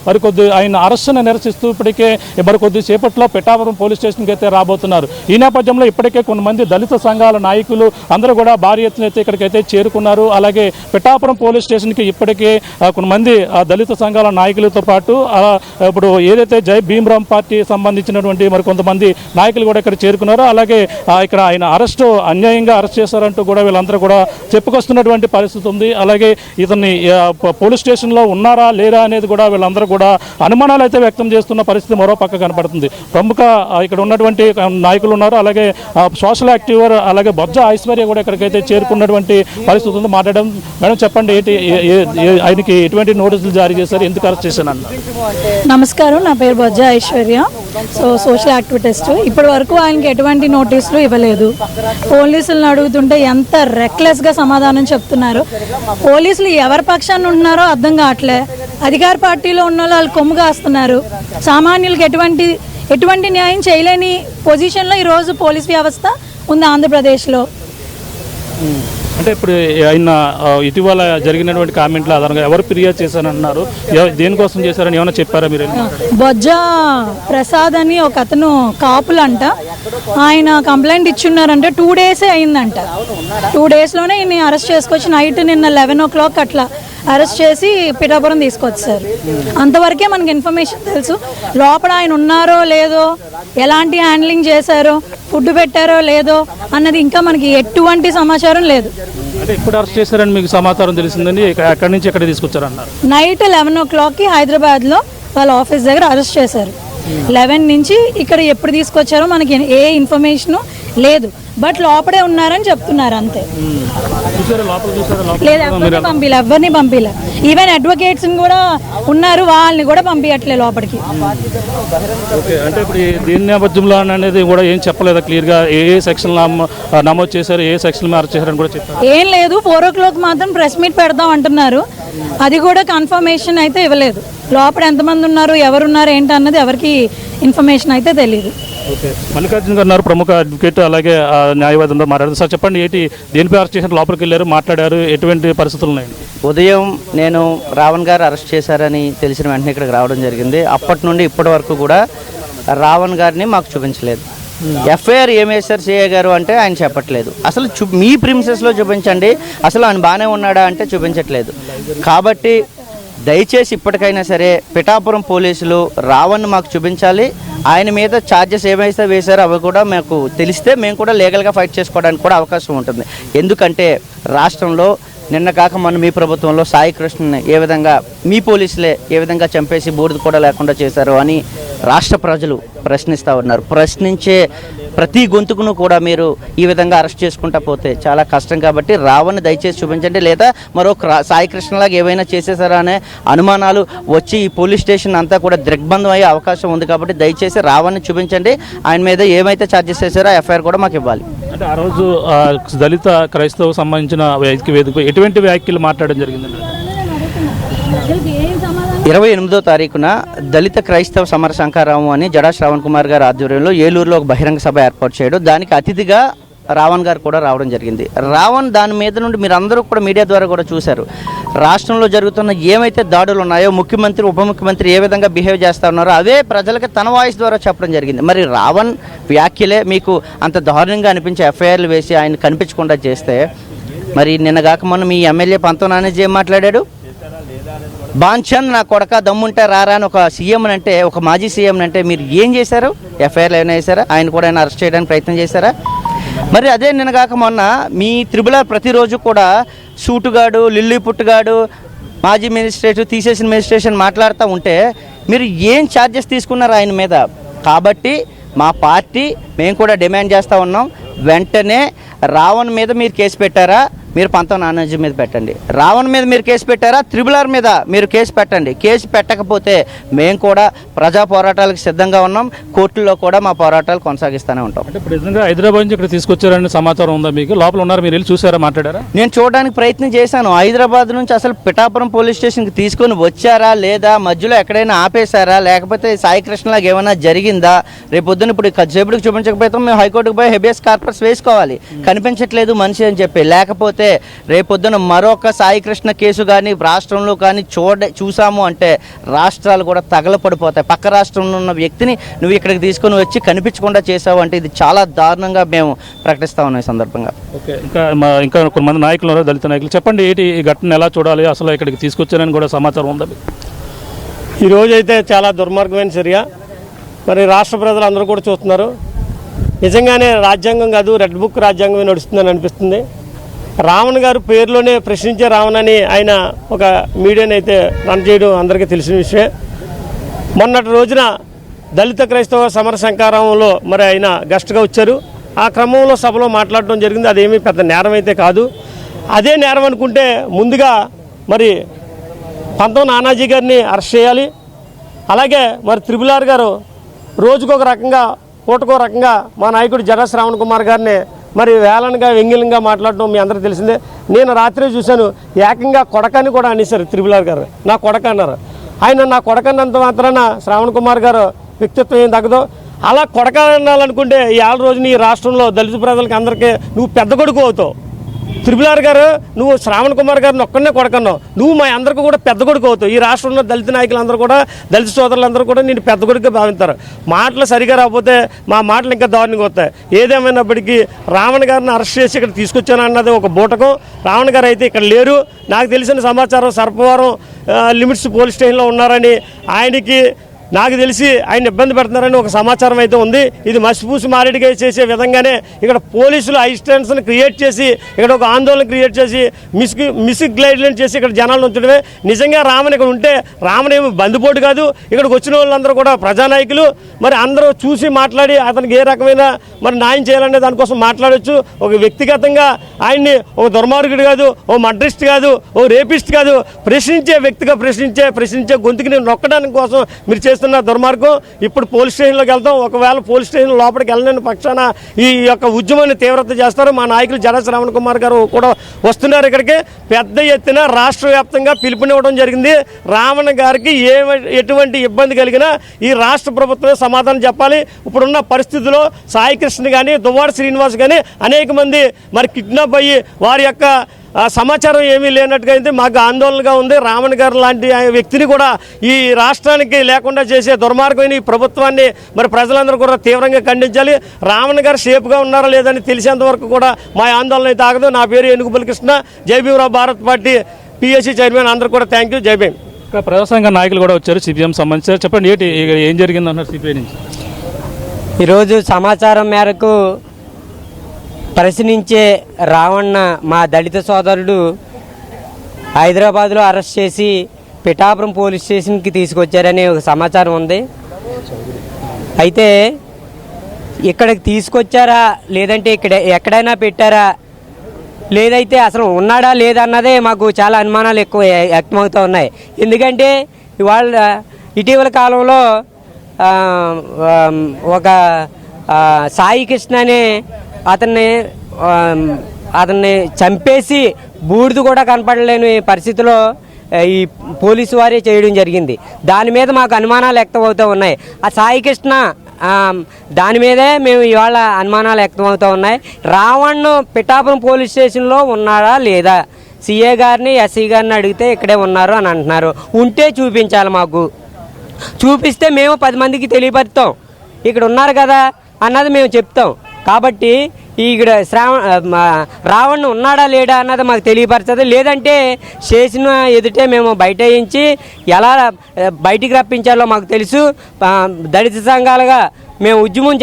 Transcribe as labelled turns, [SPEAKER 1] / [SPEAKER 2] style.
[SPEAKER 1] మరికొద్ది ఆయన అరెస్టును నిరసిస్తూ ఇప్పటికే మరికొద్ది సేపట్లో పిఠాపురం పోలీస్ స్టేషన్కి అయితే రాబోతున్నారు. ఈ నేపథ్యంలో ఇప్పటికే కొంతమంది దళిత సంఘాల నాయకులు అందరూ కూడా భారీ ఎత్తున అయితే ఇక్కడికైతే చేరుకున్నారు. అలాగే పిఠాపురం పోలీస్ స్టేషన్కి ఇప్పటికే కొంతమంది దళిత సంఘాల నాయకులతో పాటు ఇప్పుడు ఏదైతే జై భీమ్రామ్ పార్టీ సంబంధించినటువంటి మరి కొంతమంది నాయకులు కూడా ఇక్కడ చేరుకున్నారు. అలాగే ఇక్కడ ఆయన అరెస్టు అన్యాయంగా అరెస్ట్ చేశారంటూ కూడా వీళ్ళందరూ కూడా చెప్పుకొస్తున్నటువంటి పరిస్థితి ఉంది. అలాగే ఇతన్ని పోలీస్ స్టేషన్లో ఉన్నారా లేరా అనేది కూడా వీళ్ళందరూ కూడా అనుమానాలు అయితే వ్యక్తం చేస్తున్న పరిస్థితి మరో పక్క కనపడుతుంది. ప్రముఖ ఇక్కడ ఉన్నటువంటి నాయకులు ఉన్నారు. అలాగే సోషల్ యాక్టివర్ అలాగే బొజ్జ ఐశ్వర్య కూడా ఇక్కడికైతే చేరుకున్నటువంటి పరిస్థితి ఉంది. మాట్లాడడం మేడం చెప్పండి, ఏంటి ఆయనకి ఎటువంటి నోటీసులు జారీ చేశారు, ఎందుకు అరెస్ట్ చేశాను అన్నారు?
[SPEAKER 2] నమస్కారం, నా పేరు బొజ్జ ఐశ్వర్య. Social activist. ఇప్పటి వరకు ఆయనకి ఎటువంటి నోటీసులు ఇవ్వలేదు. పోలీసులను అడుగుతుంటే ఎంత రెక్లెస్గా సమాధానం చెప్తున్నారు. పోలీసులు ఎవరి పక్షాన్ని ఉంటున్నారో అర్థం కావట్లే. అధికార పార్టీలో ఉన్న వాళ్ళు కొమ్ము కాస్తున్నారు. సామాన్యులకు ఎటువంటి న్యాయం చేయలేని పొజిషన్లో ఈరోజు పోలీస్ వ్యవస్థ ఉంది ఆంధ్రప్రదేశ్లో.
[SPEAKER 1] అంటే ఇప్పుడు ఆయన ఇటీవల జరిగినటువంటి కామెంట్ల ఆధారంగా ఎవరు ఫిర్యాదు చేశారన్నారు, దేనికోసం చేశారని ఏమైనా చెప్పారా మీరు?
[SPEAKER 2] బొజ్జ ప్రసాద్ అని ఒక అతను కాపులంట, ఆయన కంప్లైంట్ ఇచ్చున్నారంట. 2 days అయిందంట. 2 daysలోనే ఈయన్ని అరెస్ట్ చేసుకొచ్చి నైట్ నిన్న 11 o'clock అట్లా అరెస్ట్ చేసి పిఠాపురం తీసుకొచ్చారు. అంతవరకే మనకి ఇన్ఫర్మేషన్ తెలుసు. లోపల ఆయన ఉన్నారో లేదో, ఎలాంటి హ్యాండ్లింగ్ చేశారో, ఫుడ్ పెట్టారో లేదో అన్నది ఇంకా మనకి ఎటువంటి సమాచారం లేదు.
[SPEAKER 1] అంటే ఎప్పుడు అరెస్ట్ చేశారని మీకు సమాచారం తెలిసిందని ఎక్కడి నుంచి ఎక్కడ తీసుకొచ్చారన్నారు?
[SPEAKER 2] నైట్ 11 o'clockకి హైదరాబాద్లో వాళ్ళ ఆఫీస్ దగ్గర అరెస్ట్ చేశారు. 11 నుంచి ఇక్కడ ఎప్పుడు తీసుకొచ్చారో మనకి ఏ ఇన్ఫర్మేషను లేదు. బట్ లోపడే ఉన్నారని చెప్తున్నారు అంతే. లేదు, ఎవరిని పంపిలే. ఈవెన్ అడ్వకేట్స్ కూడా ఉన్నారు, వాళ్ళని కూడా పంపించట్లే లోపలికి.
[SPEAKER 1] అంటే ఇప్పుడు దీని నేపథ్యంలో అనేది కూడా ఏం చెప్పలేదా క్లియర్గా? ఏ సెక్షన్ నమోదు చేశారు, ఏ సెక్షన్ అరెస్ట్ చేశారని కూడా చెప్పారు?
[SPEAKER 2] ఏం లేదు. 4 o'clock మాత్రం ప్రెస్ మీట్ పెడదాం అంటున్నారు. అది కూడా కన్ఫర్మేషన్ అయితే ఇవ్వలేదు. లోపల ఎంతమంది ఉన్నారు, ఎవరున్నారు ఏంటి అన్నది ఎవరికి ఇన్ఫర్మేషన్ అయితే తెలియదు.
[SPEAKER 1] ఓకే, మల్లికార్జున గారు ఉన్నారు, ప్రముఖ అడ్వకేట్ అలాగే న్యాయవాదంలో మాట్లాడారు. సార్ చెప్పండి, ఏంటి దేనిపై అరెస్ట్ చేశారు, లోపలికి వెళ్ళారు, మాట్లాడారు, ఎటువంటి పరిస్థితులు ఉన్నాయి?
[SPEAKER 3] ఉదయం నేను రావణ్ గారు అరెస్ట్ చేశారని తెలిసిన వెంటనే ఇక్కడికి రావడం జరిగింది. అప్పటి నుండి ఇప్పటి వరకు కూడా రావణ్ గారిని మాకు చూపించలేదు. ఎఫ్ఐఆర్ ఏం వేశారు సిఐ గారు అంటే ఆయన చెప్పట్లేదు. అసలు మీ ప్రిమిసెస్లో చూపించండి, అసలు ఆయన బాగానే ఉన్నాడా అంటే చూపించట్లేదు. కాబట్టి దయచేసి ఇప్పటికైనా సరే పిఠాపురం పోలీసులు రావణ్ని మాకు చూపించాలి. ఆయన మీద ఛార్జెస్ ఏమైతే వేశారో అవి కూడా మాకు తెలిస్తే మేము కూడా లీగల్గా ఫైట్ చేసుకోవడానికి కూడా అవకాశం ఉంటుంది. ఎందుకంటే రాష్ట్రంలో నిన్న కాక మొన్న మీ ప్రభుత్వంలో సాయి కృష్ణని ఏ విధంగా మీ పోలీసులే ఏ విధంగా చంపేసి బూడిద కూడా లేకుండా చేశారు అని రాష్ట్ర ప్రజలు ప్రశ్నిస్తూ ఉన్నారు. ప్రశ్నించే ప్రతి గొంతుకును కూడా మీరు ఈ విధంగా అరెస్ట్ చేసుకుంటా పోతే చాలా కష్టం. కాబట్టి రావణ్ని దయచేసి చూపించండి, లేదా మరో సాయి కృష్ణలాగా ఏవైనా చేసేసారా అనే అనుమానాలు వచ్చి ఈ పోలీస్ స్టేషన్ అంతా కూడా దిగ్బంధం అయ్యే అవకాశం ఉంది. కాబట్టి దయచేసి రావణ్ని చూపించండి. ఆయన మీద ఏమైతే ఛార్జెస్ చేశారో ఎఫ్ఐఆర్ కూడా మాకు ఇవ్వాలి.
[SPEAKER 1] అంటే ఆ రోజు దళిత క్రైస్తవ సంబంధించిన వేదిక ఎటువంటి వ్యాఖ్యలు మాట్లాడడం జరిగిందండి?
[SPEAKER 3] 28వ తారీఖున దళిత క్రైస్తవ సమర శంఖారావం అని జడా శ్రవణ్ కుమార్ గారి ఆధ్వర్యంలో ఏలూరులో ఒక బహిరంగ సభ ఏర్పాటు చేయడం, దానికి అతిథిగా రావణ్ గారు కూడా రావడం జరిగింది. రావణ్ దాని మీద నుండి మీరు అందరూ కూడా మీడియా ద్వారా కూడా చూశారు. రాష్ట్రంలో జరుగుతున్న ఏమైతే దాడులు ఉన్నాయో, ముఖ్యమంత్రి ఉప ముఖ్యమంత్రి ఏ విధంగా బిహేవ్ చేస్తూ ఉన్నారో అవే ప్రజలకి తన వాయిస్ ద్వారా చెప్పడం జరిగింది. మరి రావణ్ వ్యాఖ్యలే మీకు అంత దారుణంగా అనిపించే ఎఫ్ఐఆర్లు వేసి ఆయన కనిపించకుండా చేస్తే, మరి నిన్నగాక మొన్న మీ ఎమ్మెల్యే పంతో నానేజీ ఏం మాట్లాడాడు? బాంఛన్ నా కొడక దమ్ముంటే రారా అని ఒక సీఎం అంటే, ఒక మాజీ సీఎం అంటే మీరు ఏం చేశారు? ఎఫ్ఐఆర్లు ఏమైనా వేశారా? ఆయన కూడా ఆయన అరెస్ట్ చేయడానికి ప్రయత్నం చేశారా? మరి అదే నిన్నగాక మొన్న మీ త్రిబులర్ ప్రతిరోజు కూడా సూటుగాడు, లిల్లీ పుట్టుగాడు, మాజీ మెజిస్ట్రేట్ తీసేసిన మెజిస్ట్రేషన్ మాట్లాడుతూ ఉంటే మీరు ఏం ఛార్జెస్ తీసుకున్నారు ఆయన మీద? కాబట్టి మా పార్టీ మేము కూడా డిమాండ్ చేస్తూ ఉన్నాం, వెంటనే రావణ్ మీద మీరు కేసు పెట్టారా? మీరు పంతం నానాజీ మీద పెట్టండి. రావణ్ మీద మీరు కేసు పెట్టారా? త్రిబులర్ మీద మీరు కేసు పెట్టండి. కేసు పెట్టకపోతే మేము కూడా ప్రజా పోరాటాలకు సిద్ధంగా ఉన్నాం. కోర్టుల్లో కూడా మా పోరాటాలు కొనసాగిస్తూనే ఉంటాం.
[SPEAKER 1] అంటే ఇప్పుడు నిజంగా హైదరాబాద్ నుంచి ఇక్కడ తీసుకొచ్చారని సమాచారం ఉందా మీకు? లోపల ఉన్నారు, మీరు వెళ్ళి చూసారా, మాట్లాడారా?
[SPEAKER 3] నేను చూడడానికి ప్రయత్నం చేశాను. హైదరాబాద్ నుంచి అసలు పిఠాపురం పోలీస్ స్టేషన్కి తీసుకొని వచ్చారా లేదా, మధ్యలో ఎక్కడైనా ఆపేశారా, లేకపోతే సాయి కృష్ణలాగా ఏమైనా జరిగిందా? రేపు పొద్దున్న ఇప్పుడు కొద్దిసేపటికి చూపించకపోతే మేము హైకోర్టుకు పోయి హెబియస్ కార్పస్ వేసుకోవాలి. కనిపించట్లేదు మనిషి అని చెప్పి, లేకపోతే లేకపోతే రేపొద్దున మరొక సాయికృష్ణ కేసు కానీ రాష్ట్రంలో కానీ చూసాము అంటే రాష్ట్రాలు కూడా తగలపడిపోతాయి. పక్క రాష్ట్రంలో ఉన్న వ్యక్తిని నువ్వు ఇక్కడికి తీసుకొని వచ్చి కనిపించకుండా చేసావు అంటే ఇది చాలా దారుణంగా మేము ప్రకటిస్తా ఉన్నాం ఈ సందర్భంగా.
[SPEAKER 1] ఓకే, ఇంకా కొంతమంది నాయకులు ఉన్నారు, దళిత నాయకులు. చెప్పండి, ఏంటి ఈ ఘటన ఎలా చూడాలి, అసలు ఇక్కడికి తీసుకొచ్చారని కూడా సమాచారం ఉందండి.
[SPEAKER 4] ఈరోజైతే చాలా దుర్మార్గమైన చర్య. మరి రాష్ట్ర ప్రజలు అందరూ కూడా చూస్తున్నారు. నిజంగానే రాజ్యాంగం కాదు, రెడ్ బుక్ రాజ్యాంగమే నడుస్తుందని అనిపిస్తుంది. రావణ్ గారు పేరులోనే ప్రశ్నించే రావణ్ అని ఆయన ఒక మీడియాని అయితే రన్ చేయడం అందరికీ తెలిసిన విషయమే. మొన్నటి రోజున దళిత క్రైస్తవ సమర సంకారంలో మరి ఆయన గెస్ట్గా వచ్చారు. ఆ క్రమంలో సభలో మాట్లాడడం జరిగింది. అదేమీ పెద్ద నేరం అయితే కాదు. అదే నేరం అనుకుంటే ముందుగా మరి పంతం నానాజీ గారిని అరెస్ట్ చేయాలి. అలాగే మరి త్రిపుల్ గారు రోజుకొక రకంగా పూటకో రకంగా మా నాయకుడు జడా శ్రావణ్ కుమార్ గారిని మరి వేలనగా వ్యంగ్యంగా మాట్లాడడం మీ అందరికీ తెలిసిందే. నేను రాత్రి చూశాను, ఏకంగా కొడకని కూడా అనేశారు త్రిపుల్ గారు. నా కొడక అన్నారు. ఆయన నా కొడకన్నంత మాత్రాన శ్రావణ్ కుమార్ గారు వ్యక్తిత్వం ఏం తగ్గదు. అలా కొడక అనాలనుకుంటే ఈ రోజున ఈ రాష్ట్రంలో దళిత ప్రజలకి అందరికీ నువ్వు పెద్ద కొడుకు అవుతావు. త్రిపుల్ గారు నువ్వు శ్రావణ్ కుమార్ గారిని ఒక్కడనే కొడకన్నావు, నువ్వు మా అందరికీ కూడా పెద్ద కొడుకు అవుతావు. ఈ రాష్ట్రంలో దళిత నాయకులందరూ కూడా దళిత సోదరులందరూ కూడా నేను పెద్ద కొడుకుగా భావిస్తారు. మాటలు సరిగా రాకపోతే మా మాటలు ఇంకా దారుణంగా వస్తాయి. ఏదేమైనప్పటికీ రావణ్ గారిని అరెస్ట్ చేసి ఇక్కడ తీసుకొచ్చాను అన్నది ఒక బూటకం. రావణ్ గారు అయితే ఇక్కడ లేరు. నాకు తెలిసిన సమాచారం సర్పవరం లిమిట్స్ పోలీస్ స్టేషన్లో ఉన్నారని, ఆయనకి నాకు తెలిసి ఆయన ఇబ్బంది పెడుతున్నారని ఒక సమాచారం అయితే ఉంది. ఇది మసిపూసి మారేడుగా చేసే విధంగానే ఇక్కడ పోలీసులు ఐస్టెన్స్ని క్రియేట్ చేసి ఇక్కడ ఒక ఆందోళన క్రియేట్ చేసి మిస్గైడ్ గైడ్లైన్ చేసి ఇక్కడ జనాలను ఉంచడమే. నిజంగా రామన్ ఇక్కడ ఉంటే రామన్ ఏమి బందిపోటు కాదు. ఇక్కడికి వచ్చిన వాళ్ళందరూ కూడా ప్రజానాయకులు. మరి అందరూ చూసి మాట్లాడి అతనికి ఏ రకమైన మరి న్యాయం చేయాలనే దానికోసం మాట్లాడవచ్చు. ఒక వ్యక్తిగతంగా ఆయన్ని ఒక దుర్మార్గుడు కాదు, ఓ మర్డరిస్ట్ కాదు, ఓ రేపిస్ట్ కాదు, ప్రశ్నించే వ్యక్తిగా ప్రశ్నించే గొంతుకి నేను నొక్కడానికి కోసం మీరు చేస్తున్న దుర్మార్గం. ఇప్పుడు పోలీస్ స్టేషన్లోకి వెళ్తాం. ఒకవేళ పోలీస్ స్టేషన్ లోపలికి వెళ్ళలేని పక్షాన ఈ యొక్క ఉద్యమాన్ని తీవ్రత చేస్తారు. మా నాయకులు జడా శ్రావణ్ కుమార్ గారు కూడా వస్తున్నారు. ఇక్కడికి పెద్ద ఎత్తున రాష్ట్ర వ్యాప్తంగా పిలుపునివ్వడం జరిగింది. రావణ్ గారికి ఎటువంటి ఇబ్బంది కలిగినా ఈ రాష్ట్ర ప్రభుత్వమే సమాధానం చెప్పాలి. ఇప్పుడున్న పరిస్థితుల్లో సాయికృష్ణ కానీ దువ్వాడ శ్రీనివాస్ కానీ అనేక మంది మరి కిడ్నాప్ అయ్యి వారి యొక్క సమాచారం ఏమీ లేనట్టుగా అయితే మాకు ఆందోళనగా ఉంది. రావణ్ గారు లాంటి వ్యక్తిని కూడా ఈ రాష్ట్రానికి లేకుండా చేసే దుర్మార్గమైన ఈ ప్రభుత్వాన్ని మరి ప్రజలందరూ కూడా తీవ్రంగా ఖండించాలి. రావణ్ గారు సేఫ్గా ఉన్నారా లేదని తెలిసేంత వరకు కూడా మా ఆందోళన అయితే ఆగదు. నా పేరు ఏనుగుపల్లి కృష్ణ, జై Bhimarao Bharat party PSC chairman. అందరూ కూడా థ్యాంక్ యూ. జై భీమ్.
[SPEAKER 1] ఇక్కడ ప్రజాసంఘ నాయకులు కూడా వచ్చారు, సిపిఎం సంబంధించి. చెప్పండి, ఏంటి ఏం జరిగిందన్నారు సిపిఐ నుంచి?
[SPEAKER 5] ఈరోజు సమాచారం మేరకు ప్రశ్నించే రావణ మా దళిత సోదరుడు హైదరాబాద్లో అరెస్ట్ చేసి పిఠాపురం పోలీస్ స్టేషన్కి తీసుకొచ్చారనే ఒక సమాచారం ఉంది. అయితే ఇక్కడికి తీసుకొచ్చారా లేదంటే ఇక్కడ ఎక్కడైనా పెట్టారా లేదైతే అసలు ఉన్నాడా లేదన్నదే మాకు చాలా అనుమానాలు ఎక్కువ వ్యక్తమవుతూ ఉన్నాయి. ఎందుకంటే ఇటీవల కాలంలో ఒక సాయి కృష్ణ అనే అతన్ని చంపేసి బూడిద కూడా కనపడలేని పరిస్థితిలో ఈ పోలీసు వారే చేయడం జరిగింది. దాని మీద మాకు అనుమానాలు వ్యక్తమవుతూ ఉన్నాయి. ఆ సాయి కృష్ణ దాని మీదే మేము ఇవాళ అనుమానాలు వ్యక్తమవుతూ ఉన్నాయి. రావణ్ పిఠాపురం పోలీస్ స్టేషన్లో ఉన్నాడా లేదా, సిఏ గారిని ఎస్సీ గారిని అడిగితే ఇక్కడే ఉన్నారు అని అంటున్నారు. ఉంటే చూపించాలి, మాకు చూపిస్తే మేము 10 మందికి తెలియపరుస్తాం ఇక్కడ ఉన్నారు కదా అన్నది మేము చెప్తాం. కాబట్టి ఇక్కడ రావణ్ ఉన్నాడా లేడా అన్నది మాకు తెలియపరచదు. లేదంటే చేసిన ఎదుటే మేము బయటించి ఎలా బయటికి రప్పించాలో మాకు తెలుసు. దళిత సంఘాలుగా మేము ఉద్యమం